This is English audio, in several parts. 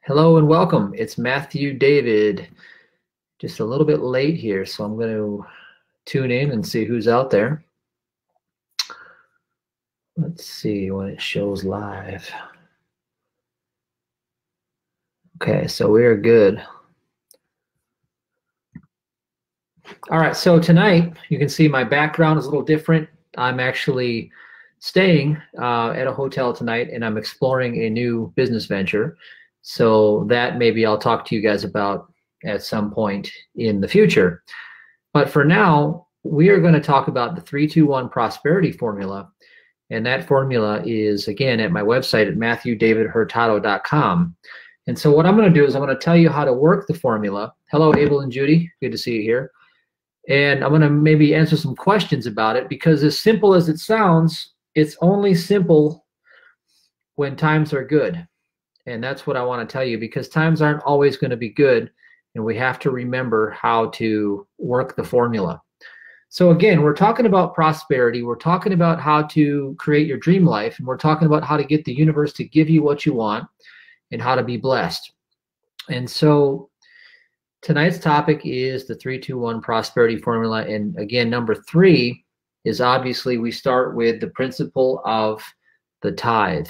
Hello and welcome. It's Matthew David. Just a little bit late here, so I'm going to tune in and see who's out there. Let's see when it shows live. Okay, so we are good. All right, so tonight you can see my background is a little different. I'm actually staying at a hotel tonight, and I'm exploring a new business venture. So that maybe I'll talk to you guys about at some point in the future. But for now, we are going to talk about the 3-2-1 prosperity formula. And that formula is, again, at my website at MatthewDavidHurtado.com. And so what I'm going to do is I'm going to tell you how to work the formula. Hello, Abel and Judy. Good to see you here. And I'm going to maybe answer some questions about it, because as simple as it sounds, it's only simple when times are good. And that's what I want to tell you, because times aren't always going to be good, and we have to remember how to work the formula. So again, we're talking about prosperity. We're talking about how to create your dream life, and we're talking about how to get the universe to give you what you want and how to be blessed. And so tonight's topic is the 3-2-1 prosperity formula. And again, number 3 is obviously we start with the principle of the tithe.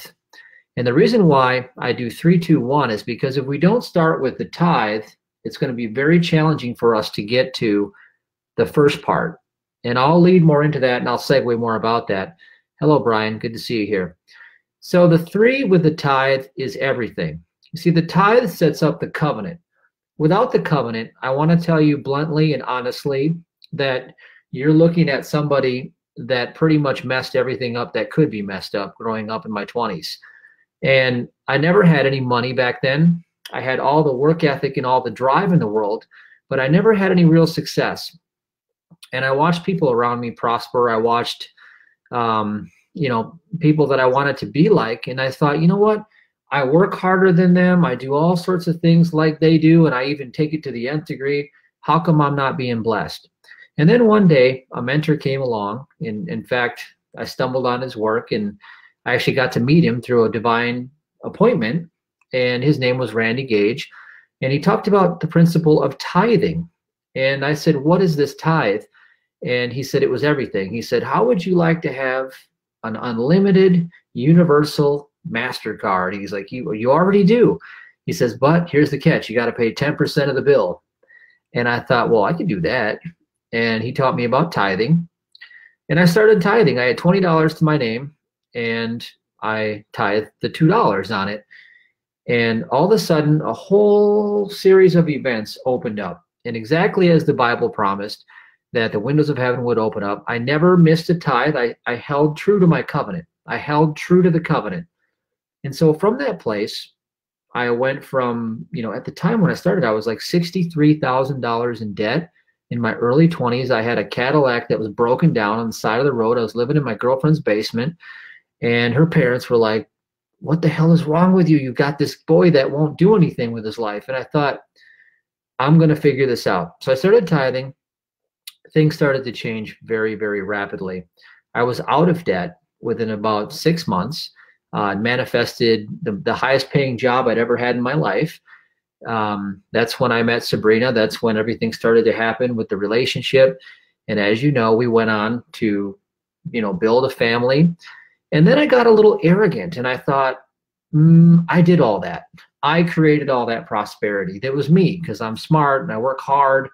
And the reason why I do 3-2-1 is because if we don't start with the tithe, it's going to be very challenging for us to get to the first part. And I'll lead more into that, and I'll segue more about that. Hello, Brian. Good to see you here. So the 3 with the tithe is everything. You see, the tithe sets up the covenant. Without the covenant, I want to tell you bluntly and honestly that you're looking at somebody that pretty much messed everything up that could be messed up growing up in my 20s. And I never had any money back then. I had all the work ethic and all the drive in the world, but I never had any real success. And I watched people around me prosper. I watched, people that I wanted to be like. And I thought, you know what? I work harder than them. I do all sorts of things like they do. And I even take it to the nth degree. How come I'm not being blessed? And then one day a mentor came along. In fact, I stumbled on his work, and I actually got to meet him through a divine appointment, and his name was Randy Gage, and he talked about the principle of tithing. And I said, what is this tithe? And he said it was everything. He said, how would you like to have an unlimited universal MasterCard? He's like, you already do. He says, but here's the catch. You got to pay 10% of the bill. And I thought, well, I could do that. And he taught me about tithing, and I started tithing. I had $20 to my name, and I tithed the $2 on it. And all of a sudden, a whole series of events opened up. And exactly as the Bible promised, that the windows of heaven would open up. I never missed a tithe. I held true to my covenant. I held true to the covenant. And so from that place, I went from, at the time when I started, I was like $63,000 in debt. In my early 20s, I had a Cadillac that was broken down on the side of the road. I was living in my girlfriend's basement. And her parents were like, what the hell is wrong with you? You got this boy that won't do anything with his life. And I thought, I'm going to figure this out. So I started tithing. Things started to change very, very rapidly. I was out of debt within about 6 months. Manifested the highest paying job I'd ever had in my life. That's when I met Sabrina. That's when everything started to happen with the relationship. And as you know, we went on to, build a family. And then I got a little arrogant, and I thought, I did all that. I created all that prosperity. That was me, because I'm smart and I work hard,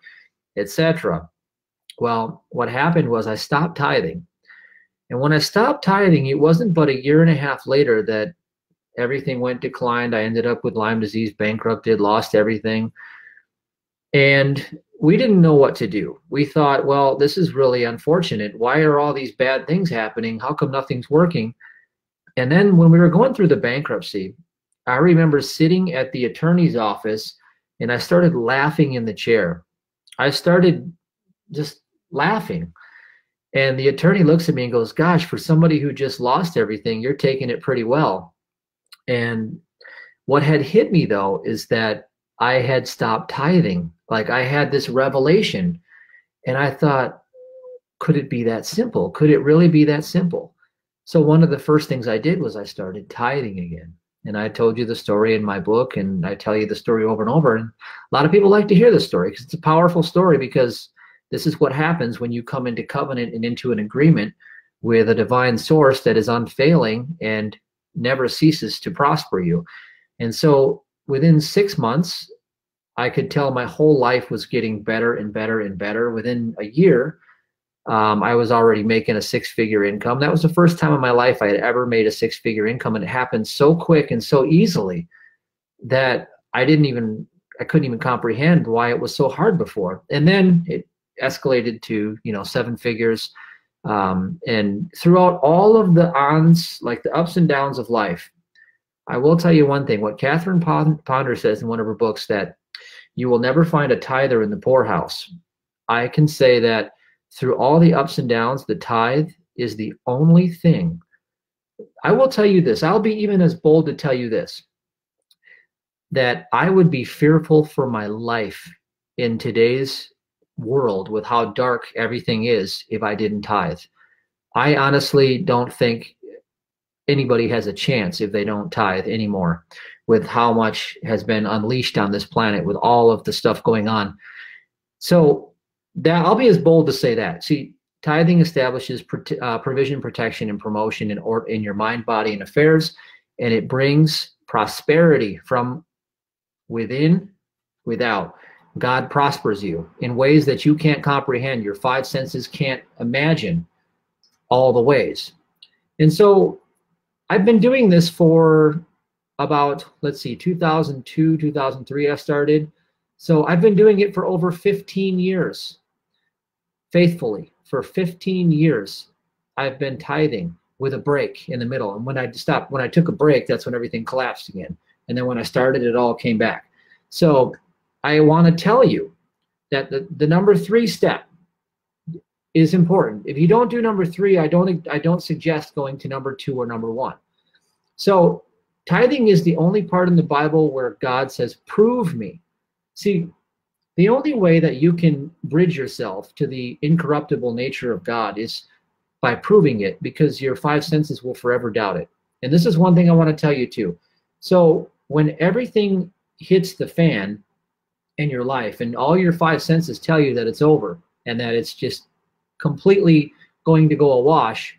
etc. Well, what happened was I stopped tithing. And when I stopped tithing, it wasn't but 1.5 years later that everything went declined. I ended up with Lyme disease, bankrupted, lost everything. And we didn't know what to do. We thought, well, this is really unfortunate. Why are all these bad things happening? How come nothing's working? And then when we were going through the bankruptcy, I remember sitting at the attorney's office, and I started laughing in the chair. I started just laughing. And the attorney looks at me and goes, gosh, for somebody who just lost everything, you're taking it pretty well. And what had hit me, though, is that I had stopped tithing. Like, I had this revelation, and I thought, could it be that simple? Could it really be that simple? So one of the first things I did was I started tithing again. And I told you the story in my book, and I tell you the story over and over. And a lot of people like to hear the story because it's a powerful story, because this is what happens when you come into covenant and into an agreement with a divine source that is unfailing and never ceases to prosper you. And so within 6 months, I could tell my whole life was getting better and better and better. Within a year, I was already making a 6-figure income. That was the first time in my life I had ever made a 6-figure income, and it happened so quick and so easily that I couldn't even comprehend why it was so hard before. And then it escalated to, 7 figures. And throughout all of the like the ups and downs of life, I will tell you one thing, what Catherine Ponder says in one of her books, that you will never find a tither in the poorhouse. I can say that through all the ups and downs, the tithe is the only thing. I will tell you this, I'll be even as bold to tell you this, that I would be fearful for my life in today's world with how dark everything is if I didn't tithe. I honestly don't think anybody has a chance if they don't tithe anymore, with how much has been unleashed on this planet with all of the stuff going on. So that I'll be as bold to say that. See, tithing establishes provision, protection, and promotion in your mind, body, and affairs, and it brings prosperity from within, without. God prospers you in ways that you can't comprehend. Your 5 senses can't imagine all the ways. And so I've been doing this for about, 2002, 2003 I started. So I've been doing it for over 15 years. Faithfully, for 15 years, I've been tithing with a break in the middle. And when I took a break, that's when everything collapsed again. And then when I started, it all came back. So I want to tell you that the number 3 step is important. If you don't do number 3, I don't suggest going to number 2 or number 1. So tithing is the only part in the Bible where God says, prove me. See, the only way that you can bridge yourself to the incorruptible nature of God is by proving it, because your 5 senses will forever doubt it. And this is one thing I want to tell you too. So when everything hits the fan in your life and all your 5 senses tell you that it's over and that it's just completely going to go awash,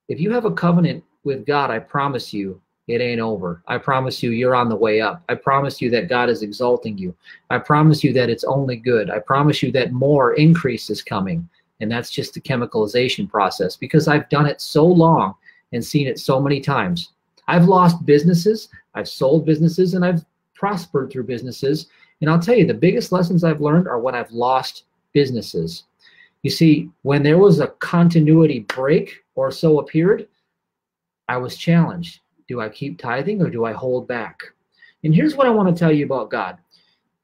if you have a covenant with God, I promise you, it ain't over. I promise you, you're on the way up. I promise you that God is exalting you. I promise you that it's only good. I promise you that more increase is coming. And that's just the chemicalization process, because I've done it so long and seen it so many times. I've lost businesses, I've sold businesses, and I've prospered through businesses. And I'll tell you, the biggest lessons I've learned are when I've lost businesses. You see, when there was a continuity break or so appeared, I was challenged. Do I keep tithing or do I hold back? And here's what I want to tell you about God.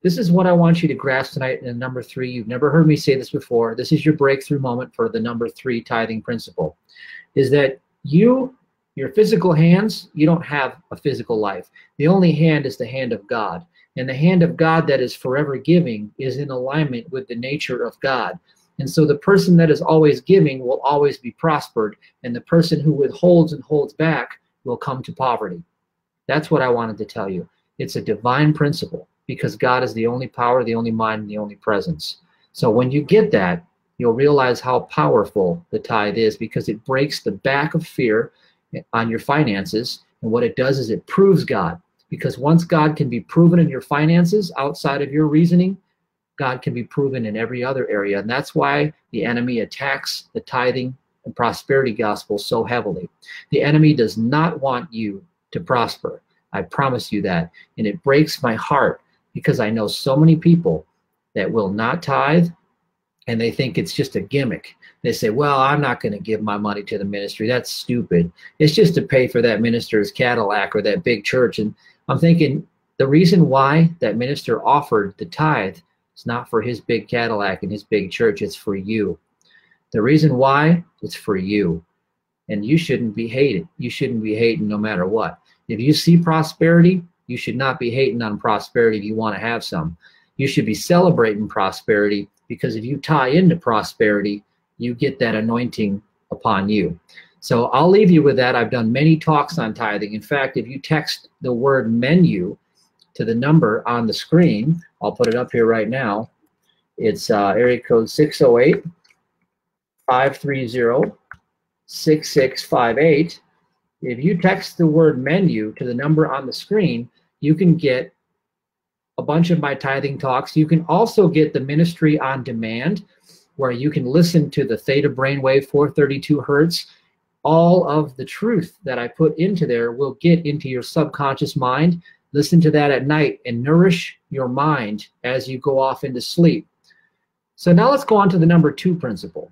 This is what I want you to grasp tonight in number 3. You've never heard me say this before. This is your breakthrough moment for the number 3 tithing principle, is that your physical hands, you don't have a physical life. The only hand is the hand of God. And the hand of God that is forever giving is in alignment with the nature of God. And so the person that is always giving will always be prospered. And the person who withholds and holds back will come to poverty. That's what I wanted to tell you. It's a divine principle, because God is the only power, the only mind, and the only presence. So when you get that, you'll realize how powerful the tithe is, because it breaks the back of fear on your finances. And what it does is it proves God, because once God can be proven in your finances outside of your reasoning, God can be proven in every other area. And that's why the enemy attacks the tithing and prosperity gospel so heavily. The enemy does not want you to prosper. I promise you that. And it breaks my heart, because I know so many people that will not tithe, and they think it's just a gimmick. They say, well, I'm not going to give my money to the ministry. That's stupid. It's just to pay for that minister's Cadillac or that big church. And I'm thinking, the reason why that minister offered the tithe is not for his big Cadillac and his big church. It's for you. The reason why, it's for you. And you shouldn't be hated. You shouldn't be hating no matter what. If you see prosperity, you should not be hating on prosperity if you want to have some. You should be celebrating prosperity, because if you tie into prosperity, you get that anointing upon you. So I'll leave you with that. I've done many talks on tithing. In fact, if you text the word menu to the number on the screen, I'll put it up here right now. It's area code 608-530-6658. If you text the word menu to the number on the screen, you can get a bunch of my tithing talks. You can also get the ministry on demand, where you can listen to the Theta Brainwave 432 Hertz. All of the truth that I put into there will get into your subconscious mind. Listen to that at night and nourish your mind as you go off into sleep. So now let's go on to the number 2 principle.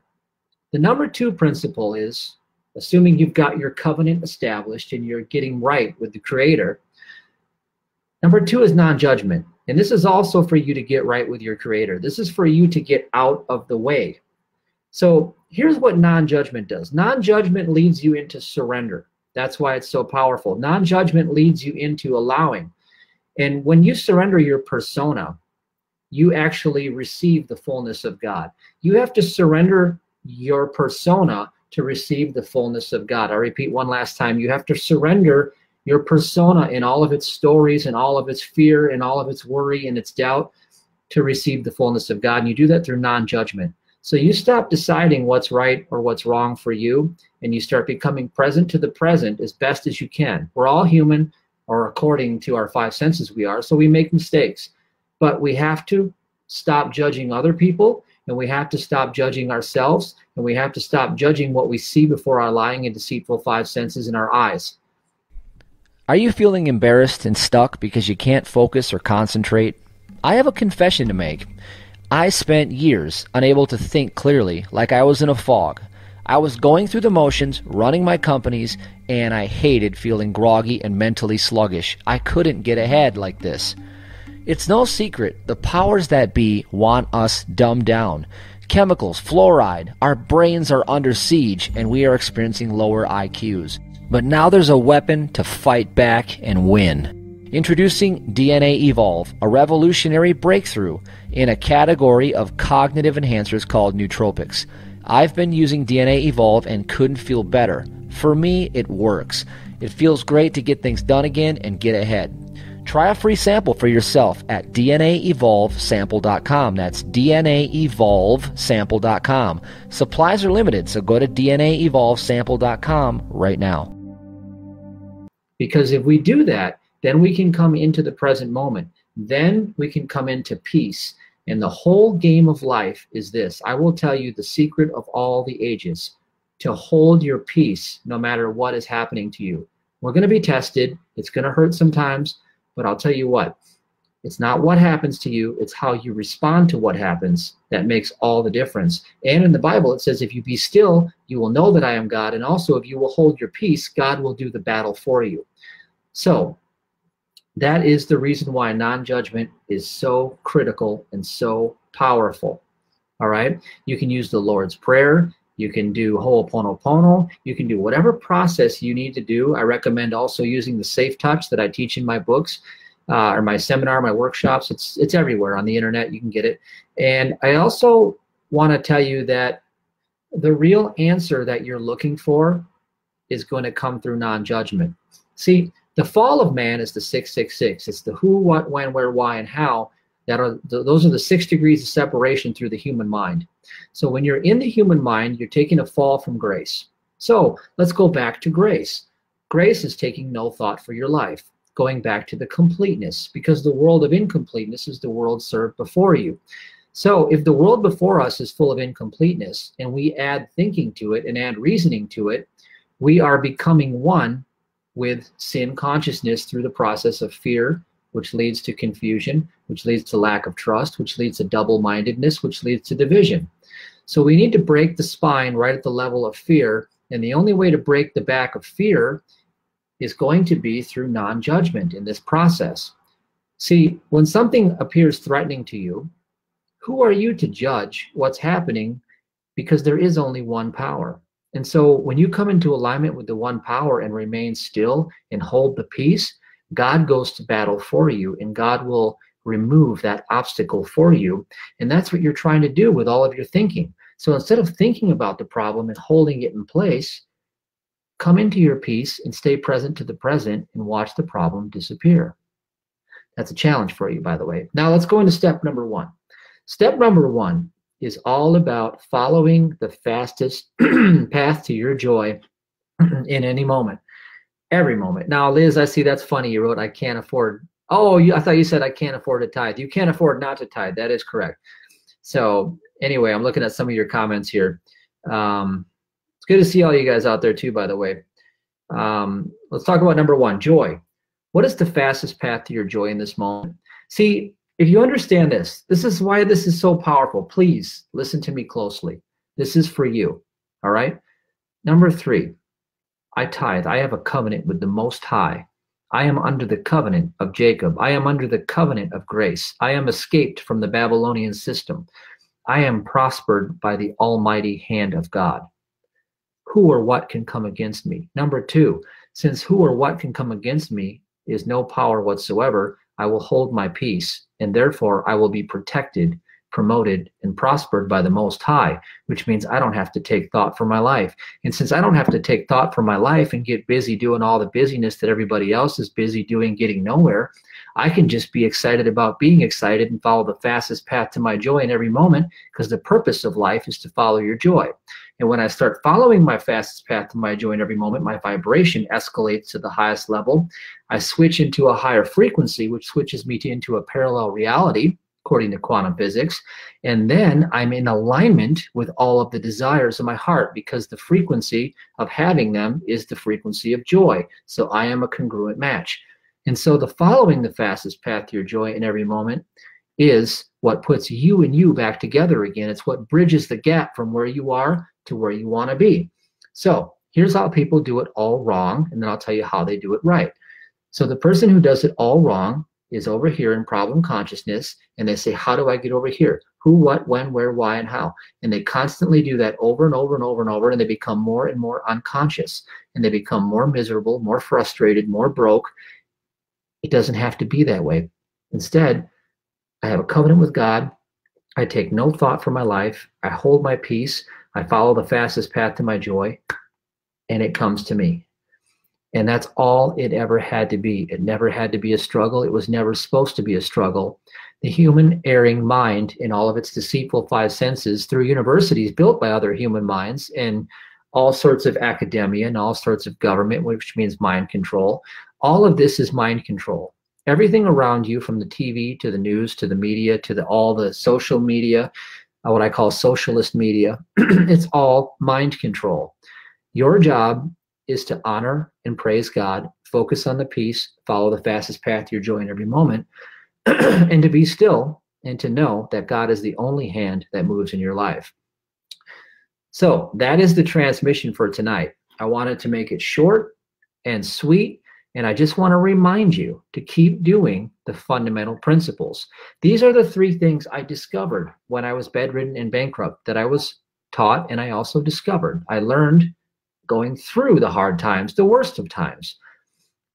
The number 2 principle is, assuming you've got your covenant established and you're getting right with the Creator, number 2 is non-judgment. And this is also for you to get right with your Creator. This is for you to get out of the way. So here's what non-judgment does. Non-judgment leads you into surrender. That's why it's so powerful. Non-judgment leads you into allowing. And when you surrender your persona, you actually receive the fullness of God. You have to surrender your persona to receive the fullness of God. I repeat one last time. You have to surrender your persona in all of its stories and all of its fear and all of its worry and its doubt to receive the fullness of God. And you do that through non-judgment. So you stop deciding what's right or what's wrong for you, and you start becoming present to the present as best as you can. We're all human, or according to our 5 senses we are, so we make mistakes. But we have to stop judging other people, and we have to stop judging ourselves, and we have to stop judging what we see before our lying and deceitful 5 senses in our eyes. Are you feeling embarrassed and stuck because you can't focus or concentrate? I have a confession to make. I spent years unable to think clearly, like I was in a fog. I was going through the motions, running my companies, and I hated feeling groggy and mentally sluggish. I couldn't get ahead like this. It's no secret, the powers that be want us dumbed down. Chemicals, fluoride, our brains are under siege, and we are experiencing lower IQs. But now there's a weapon to fight back and win. Introducing DNA Evolve, a revolutionary breakthrough in a category of cognitive enhancers called nootropics. I've been using DNA Evolve and couldn't feel better. For me, it works. It feels great to get things done again and get ahead. Try a free sample for yourself at DNAEvolveSample.com. That's DNAEvolveSample.com. Supplies are limited, so go to DNAEvolveSample.com right now. Because if we do that, then we can come into the present moment. Then we can come into peace. And the whole game of life is this. I will tell you the secret of all the ages: to hold your peace no matter what is happening to you. We're going to be tested. It's going to hurt sometimes. But I'll tell you what, it's not what happens to you, it's how you respond to what happens that makes all the difference. And in the Bible, it says, if you be still, you will know that I am God. And also, if you will hold your peace, God will do the battle for you. So that is the reason why non-judgment is so critical and so powerful. All right? You can use the Lord's Prayer. You can do Ho'oponopono. You can do whatever process you need to do. I recommend also using the Safe Touch that I teach in my books, or my seminar, my workshops. It's everywhere on the internet. You can get it. And I also want to tell you that the real answer that you're looking for is going to come through non-judgment. See, the fall of man is the 666. It's the who, what, when, where, why, and how. Those are the 6 degrees of separation through the human mind. So when you're in the human mind, you're taking a fall from grace. So let's go back to grace. Grace is taking no thought for your life, going back to the completeness, because the world of incompleteness is the world served before you. So if the world before us is full of incompleteness, and we add thinking to it and add reasoning to it, we are becoming one with sin consciousness through the process of fear, which leads to confusion, which leads to lack of trust, which leads to double-mindedness, which leads to division. So we need to break the spine right at the level of fear, and the only way to break the back of fear is going to be through non-judgment in this process. See, when something appears threatening to you, who are you to judge what's happening? Because there is only one power. And so when you come into alignment with the one power and remain still and hold the peace, God goes to battle for you, and God will remove that obstacle for you. And that's what you're trying to do with all of your thinking. So instead of thinking about the problem and holding it in place, come into your peace and stay present to the present and watch the problem disappear. That's a challenge for you, by the way. Now let's go into step number 1. Step number 1 is all about following the fastest path to your joy in any moment, every moment. Now, Liz, I see that's funny. You wrote, I can't afford. Oh, I thought you said I can't afford to tithe. You can't afford not to tithe. That is correct. So anyway, I'm looking at some of your comments here. It's good to see all you guys out there too, by the way. Let's talk about number 1, joy. What is the fastest path to your joy in this moment? See, if you understand this, this is why this is so powerful. Please listen to me closely. This is for you, all right? Number 3, I tithe. I have a covenant with the Most High. I am under the covenant of Jacob. I am under the covenant of grace. I am escaped from the Babylonian system. I am prospered by the almighty hand of God. Who or what can come against me? Number 2, since who or what can come against me is no power whatsoever, I will hold my peace, and therefore I will be protected, promoted, and prospered by the Most High, which means I don't have to take thought for my life. And since I don't have to take thought for my life and get busy doing all the busyness that everybody else is busy doing, getting nowhere, I can just be excited about being excited and follow the fastest path to my joy in every moment, because the purpose of life is to follow your joy. And when I start following my fastest path to my joy in every moment, my vibration escalates to the highest level. I switch into a higher frequency, which switches me into a parallel reality, according to quantum physics. And then I'm in alignment with all of the desires of my heart, because the frequency of having them is the frequency of joy. So I am a congruent match. And so the following the fastest path to your joy in every moment is what puts you and you back together again. It's what bridges the gap from where you are to where you want to be. So here's how people do it all wrong, and then I'll tell you how they do it right. So the person who does it all wrong is over here in problem consciousness, and they say, how do I get over here? Who, what, when, where, why, and how? And they constantly do that over and over and over and over, and they become more and more unconscious, and they become more miserable, more frustrated, more broke. It doesn't have to be that way. Instead, I have a covenant with God. I take no thought for my life. I hold my peace. I follow the fastest path to my joy, and it comes to me. And that's all it ever had to be. It never had to be a struggle. It was never supposed to be a struggle. The human erring mind in all of its deceitful 5 senses through universities built by other human minds and all sorts of academia and all sorts of government, which means mind control. All of this is mind control. Everything around you, from the TV to the news to the media to all the social media, what I call socialist media, it's all mind control. Your job is to honor and praise God, focus on the peace, follow the fastest path to your joy in every moment, and to be still and to know that God is the only hand that moves in your life. So that is the transmission for tonight. I wanted to make it short and sweet, and I just want to remind you to keep doing the fundamental principles. These are the 3 things I discovered when I was bedridden and bankrupt, that I was taught and I also discovered. I learned going through the hard times, the worst of times.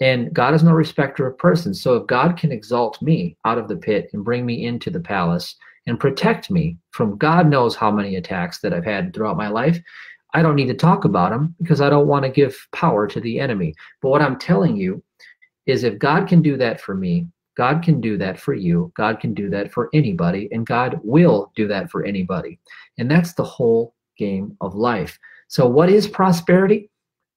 And God is no respecter of persons. So if God can exalt me out of the pit and bring me into the palace and protect me from God knows how many attacks that I've had throughout my life, I don't need to talk about them, because I don't want to give power to the enemy. But what I'm telling you is, if God can do that for me, God can do that for you, God can do that for anybody, and God will do that for anybody. And that's the whole game of life. So what is prosperity?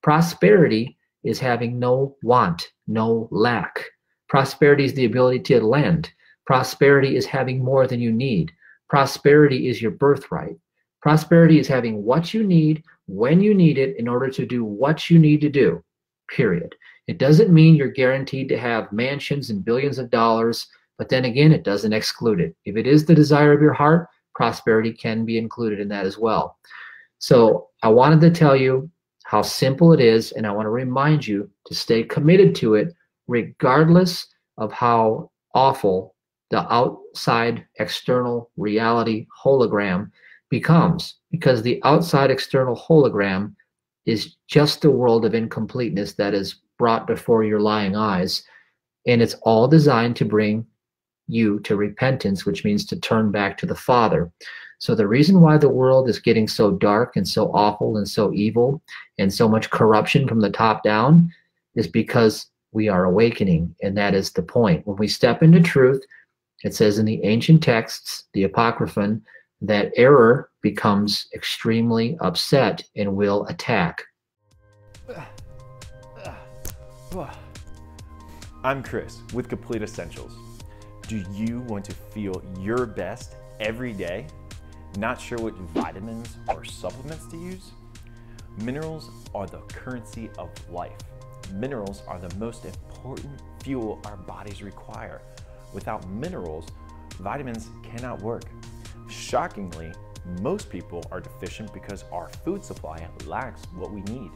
Prosperity is having no want, no lack. Prosperity is the ability to lend. Prosperity is having more than you need. Prosperity is your birthright. Prosperity is having what you need, when you need it, in order to do what you need to do, period. It doesn't mean you're guaranteed to have mansions and billions of dollars, but then again, it doesn't exclude it. If it is the desire of your heart, prosperity can be included in that as well. So I wanted to tell you how simple it is, and I want to remind you to stay committed to it, regardless of how awful the outside external reality hologram becomes, because the outside external hologram is just a world of incompleteness that is brought before your lying eyes, and it's all designed to bring you to repentance, which means to turn back to the Father. So the reason why the world is getting so dark and so awful and so evil and so much corruption from the top down is because we are awakening, and that is the point. When we step into truth, it says in the ancient texts, the Apocryphon, that error becomes extremely upset and will attack. I'm Chris with Complete Essentials. Do you want to feel your best every day? Not sure what vitamins or supplements to use? Minerals are the currency of life. Minerals are the most important fuel our bodies require. Without minerals, vitamins cannot work. Shockingly, most people are deficient because our food supply lacks what we need.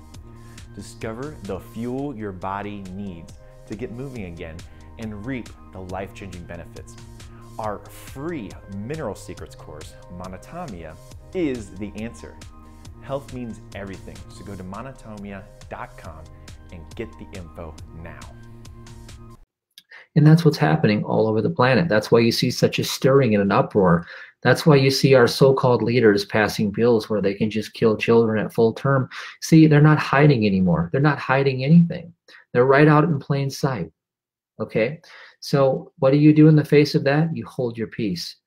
Discover the fuel your body needs to get moving again and reap the life-changing benefits. Our free Mineral Secrets course, Monotomia, is the answer. Health means everything, so go to monotomia.com and get the info now. And that's what's happening all over the planet. That's why you see such a stirring and an uproar. That's why you see our so-called leaders passing bills where they can just kill children at full term. See, they're not hiding anymore. They're not hiding anything. They're right out in plain sight. Okay? So what do you do in the face of that? You hold your peace.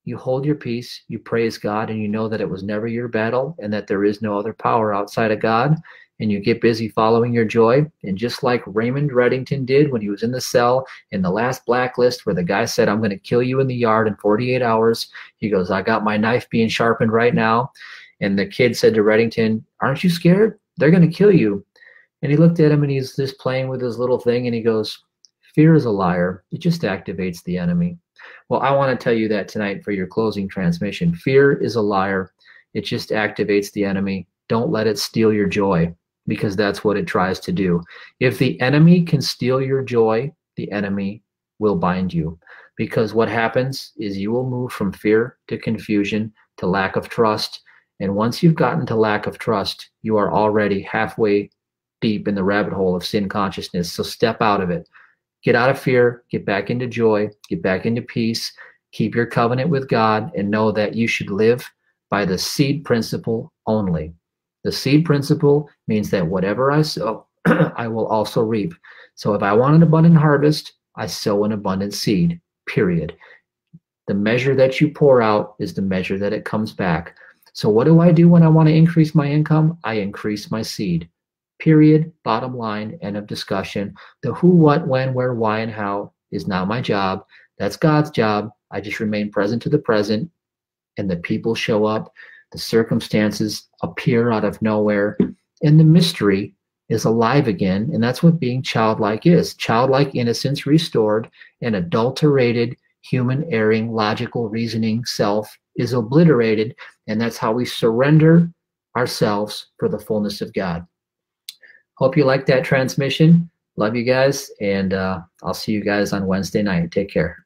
You hold your peace, you praise God, and you know that it was never your battle and that there is no other power outside of God. And you get busy following your joy. And just like Raymond Reddington did when he was in the cell in the last blacklist where the guy said, I'm going to kill you in the yard in 48 hours. He goes, I got my knife being sharpened right now. And the kid said to Reddington, aren't you scared? They're going to kill you. And he looked at him and he's just playing with his little thing. And he goes, fear is a liar. It just activates the enemy. Well, I want to tell you that tonight for your closing transmission. Fear is a liar. It just activates the enemy. Don't let it steal your joy, because that's what it tries to do. If the enemy can steal your joy, the enemy will bind you, because what happens is you will move from fear to confusion to lack of trust. And once you've gotten to lack of trust, you are already halfway deep in the rabbit hole of sin consciousness. So step out of it. Get out of fear, get back into joy, get back into peace, keep your covenant with God, and know that you should live by the seed principle only. The seed principle means that whatever I sow, I will also reap. So if I want an abundant harvest, I sow an abundant seed, period. The measure that you pour out is the measure that it comes back. So what do I do when I want to increase my income? I increase my seed. Period, bottom line, end of discussion. The who, what, when, where, why, and how is not my job. That's God's job. I just remain present to the present, and the people show up. The circumstances appear out of nowhere, and the mystery is alive again, and that's what being childlike is. Childlike innocence restored, and adulterated, human erring, logical reasoning self is obliterated, and that's how we surrender ourselves for the fullness of God. Hope you liked that transmission. Love you guys, and I'll see you guys on Wednesday night. Take care.